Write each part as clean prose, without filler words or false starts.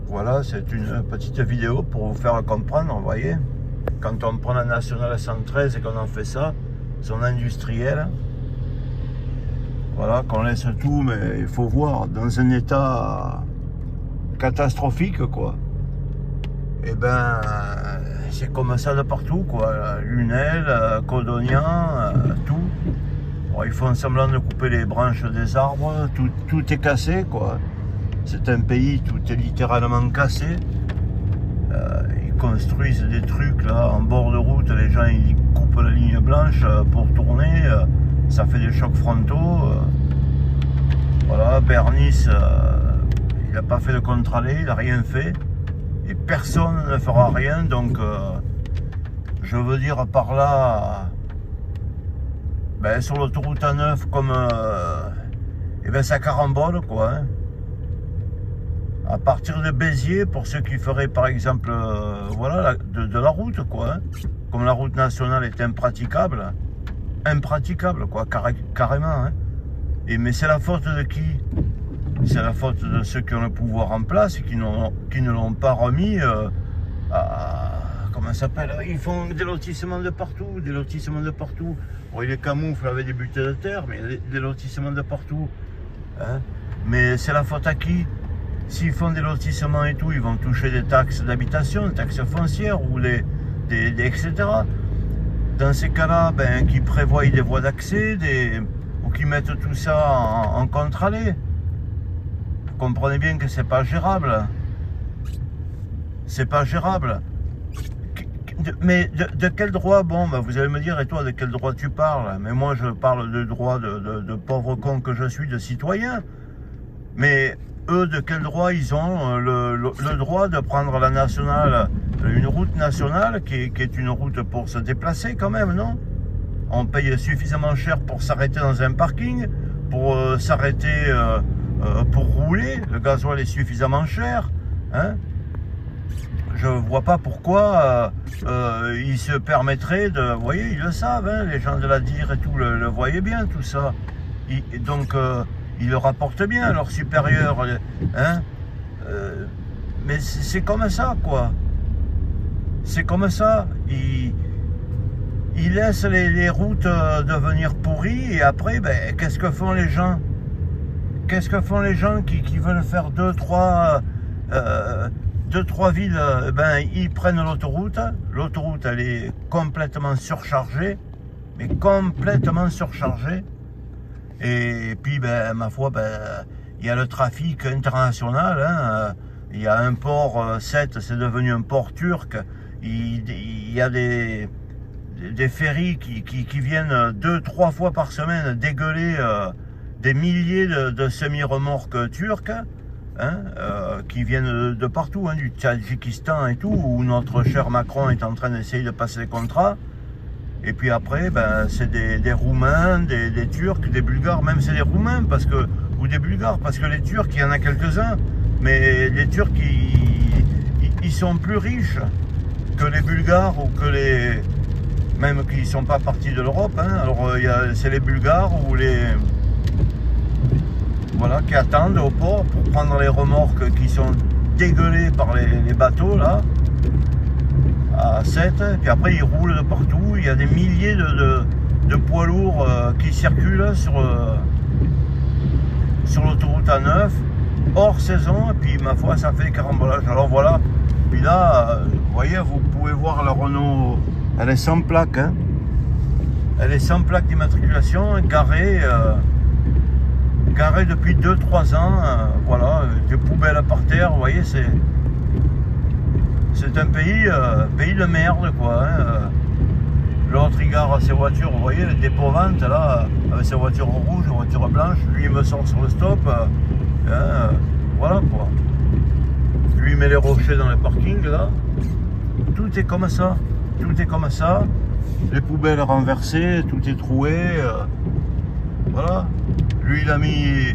Voilà, c'est une petite vidéo pour vous faire comprendre, vous voyez. Quand on prend la nationale 113 et qu'on en fait ça, son industriel, voilà, qu'on laisse tout, mais il faut voir, dans un état catastrophique, quoi. Et ben, c'est comme ça de partout, quoi. Lunel, Codognan, tout. Bon, ils font semblant de couper les branches des arbres, tout est cassé, quoi. C'est un pays, tout est littéralement cassé. Ils construisent des trucs là en bord de route, les gens ils coupent la ligne blanche pour tourner, ça fait des chocs frontaux. Voilà, Bernis, il n'a pas fait de contre-allée, il n'a rien fait. Et personne ne fera rien, donc je veux dire par là, ben, sur l'autoroute A9, comme et ben, ça carambole, quoi. Hein. À partir de Béziers, pour ceux qui feraient par exemple voilà, de la route, quoi. Hein. Comme la route nationale est impraticable quoi, carrément. Hein. Mais c'est la faute de qui? C'est la faute de ceux qui ont le pouvoir en place et qui ne l'ont pas remis à... Comment ça s'appelle? Ils font des lotissements de partout, Bon, ils les camouflent avec des butées de terre, mais des lotissements de partout. Hein. Mais c'est la faute à qui? S'ils font des lotissements et tout, ils vont toucher des taxes d'habitation, des taxes foncières ou etc. Dans ces cas-là, ben, qu'ils prévoient des voies d'accès ou qu'ils mettent tout ça en contre-allée. Vous comprenez bien que c'est pas gérable. C'est pas gérable. Mais de quel droit? Bon, ben, vous allez me dire, et toi, de quel droit tu parles? Mais moi, je parle de droit de pauvre con que je suis, de citoyen. Mais eux, de quel droit ils ont le droit de prendre la nationale, une route nationale qui est une route pour se déplacer quand même, non? On paye suffisamment cher pour s'arrêter dans un parking, pour s'arrêter pour rouler, le gasoil est suffisamment cher, hein? Je vois pas pourquoi ils se permettraient de... Vous voyez, ils le savent, hein, les gens de la DIR et tout le voyaient bien, tout ça. Donc... ils le rapportent bien à leurs supérieurs, hein, mais c'est comme ça, quoi. C'est comme ça. Ils laissent les routes devenir pourries et après, ben, qu'est-ce que font les gens? Qu'est-ce que font les gens qui veulent faire deux, trois villes? Ben, ils prennent l'autoroute. L'autoroute, elle est complètement surchargée, mais complètement surchargée. Et puis, ben, ma foi, ben, il y a le trafic international. Hein, il y a un port 7, c'est devenu un port turc. Il y a des ferries qui viennent 2-3 fois par semaine dégueuler des milliers de semi-remorques turques, hein, qui viennent de partout, hein, du Tadjikistan et tout, où notre cher Macron est en train d'essayer de passer les contrats. Et puis après, ben, c'est des Roumains, des Turcs, des Bulgares, même c'est des Roumains, ou des Bulgares, parce que les Turcs, il y en a quelques-uns, mais les Turcs, ils sont plus riches que les Bulgares, ou que les... même qu'ils ne sont pas partis de l'Europe, hein. Alors c'est les Bulgares, ou les... Voilà, qui attendent au port pour prendre les remorques qui sont dégueulées par les bateaux, là. À 7, puis après ils roulent de partout, il y a des milliers de poids lourds qui circulent sur l'autoroute A9 hors saison, et puis ma foi ça fait des carambolages. Alors voilà, puis là vous voyez, vous pouvez voir la Renault, elle est sans plaque, hein. Elle est sans plaque d'immatriculation, garée depuis 2-3 ans, voilà, des poubelles par terre, vous voyez, c'est un pays de merde, quoi. Hein. L'autre, il gare ses voitures, vous voyez, les dépôt-ventes, là, avec ses voitures rouges, ses voitures blanches. Lui, il me sort sur le stop. Hein, voilà, quoi. Lui, il met les rochers dans les parkings, là. Tout est comme ça. Tout est comme ça. Les poubelles renversées, tout est troué. Voilà. Lui, il a mis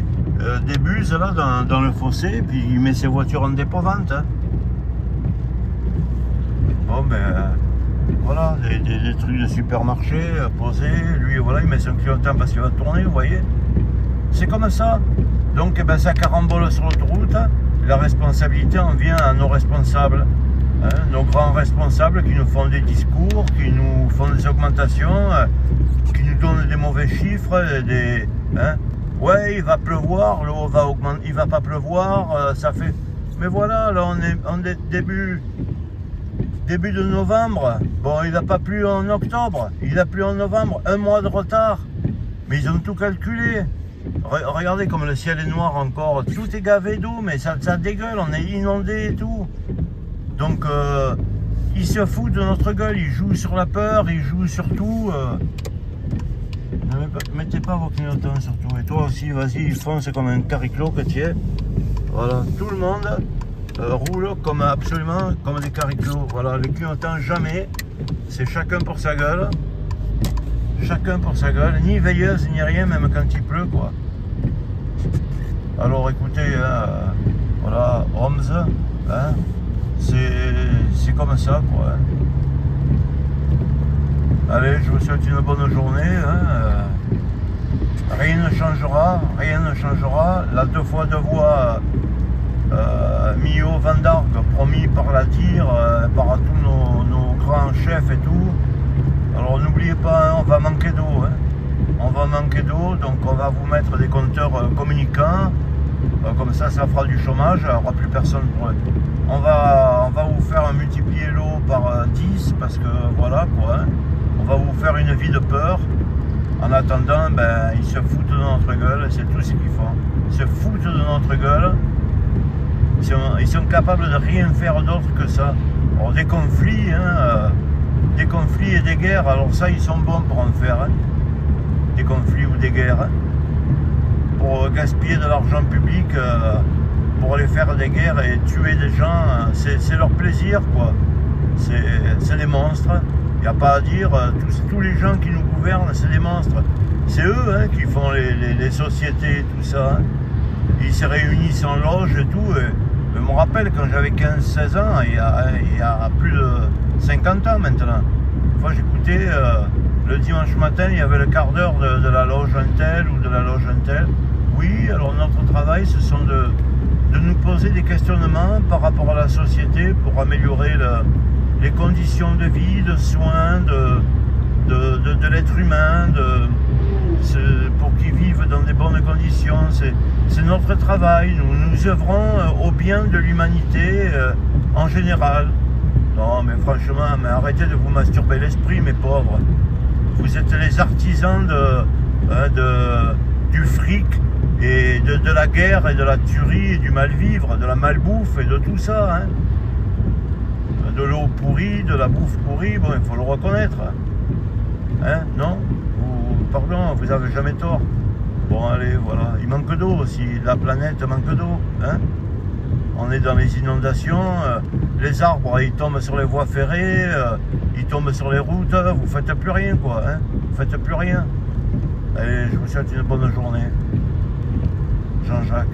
des buses, là, dans le fossé, puis il met ses voitures en dépôt-vente. Hein. Bon, ben, voilà, des trucs de supermarché posés. Lui, voilà, il met son clignotant parce qu'il va tourner, vous voyez. C'est comme ça. Donc, eh ben, ça carambole sur l'autoroute. la responsabilité en vient à nos responsables, hein, nos grands responsables qui nous font des discours, qui nous font des augmentations, qui nous donnent des mauvais chiffres, hein, ouais, il va pleuvoir, l'eau va augmenter, il va pas pleuvoir, ça fait... Mais voilà, là on est début de novembre. Bon, il n'a pas plu en octobre, il a plu en novembre, 1 mois de retard. Mais ils ont tout calculé. Regardez comme le ciel est noir encore, tout est gavé d'eau, mais ça dégueule, on est inondé et tout. Donc ils se foutent de notre gueule, ils jouent sur la peur, ils jouent sur tout. Ne mettez pas vos clignotants surtout. Et toi aussi, vas-y, fonce comme un cariclo que tu es. Voilà, tout le monde roule absolument comme des cariclos. Voilà, les clignotants jamais. C'est chacun pour sa gueule. Chacun pour sa gueule, ni veilleuse ni rien, même quand il pleut quoi. Alors écoutez, voilà, Homs, hein, c'est comme ça quoi. Hein. Allez, je vous souhaite une bonne journée. Hein. Rien ne changera, rien ne changera. La 2 fois 2 voies Millau Van d'Argue, promis par la tire, par tous nos grands chefs et tout. Alors n'oubliez pas, hein, on va manquer d'eau. Hein. On va manquer d'eau, donc on va vous mettre des compteurs communicants. Comme ça fera du chômage, il n'y aura plus personne pour eux. On va vous faire multiplier l'eau par 10 parce que voilà quoi. Hein. On va vous faire une vie de peur. En attendant, ben, ils se foutent de notre gueule, c'est tout ce qu'ils font. Ils se foutent de notre gueule. Ils sont capables de rien faire d'autre que ça. Alors, des conflits, hein, des conflits et des guerres, alors ça, ils sont bons pour en faire. Hein. Des conflits ou des guerres. Hein. Pour gaspiller de l'argent public, pour aller faire des guerres et tuer des gens, c'est leur plaisir, quoi. C'est des monstres. Il n'y a pas à dire, tous les gens qui nous gouvernent, c'est des monstres. C'est eux hein, qui font les sociétés et tout ça. Hein. Ils se réunissent en loge et tout. Et je me rappelle quand j'avais 15-16 ans, il y a plus de 50 ans maintenant. Une fois j'écoutais, le dimanche matin, il y avait le quart d'heure de la loge un tel ou de la loge un tel. Oui, alors notre travail, ce sont de nous poser des questionnements par rapport à la société pour améliorer les conditions de vie, de soins, de l'être humain, pour qu'ils vivent dans des bonnes conditions. C'est notre travail. Nous œuvrons au bien de l'humanité en général. Non, mais franchement, arrêtez de vous masturber l'esprit, mes pauvres. Vous êtes les artisans du fric et de la guerre et de la tuerie et du mal-vivre, de la malbouffe et de tout ça. Hein. De l'eau pourrie, de la bouffe pourrie, bon, il faut le reconnaître. Hein, non? Pardon, vous avez jamais tort. Bon, allez, voilà. Il manque d'eau aussi, la planète manque d'eau. Hein? On est dans les inondations, les arbres, ils tombent sur les voies ferrées, ils tombent sur les routes, vous faites plus rien, quoi. Hein? Vous faites plus rien. Allez, je vous souhaite une bonne journée. Jean-Jacques.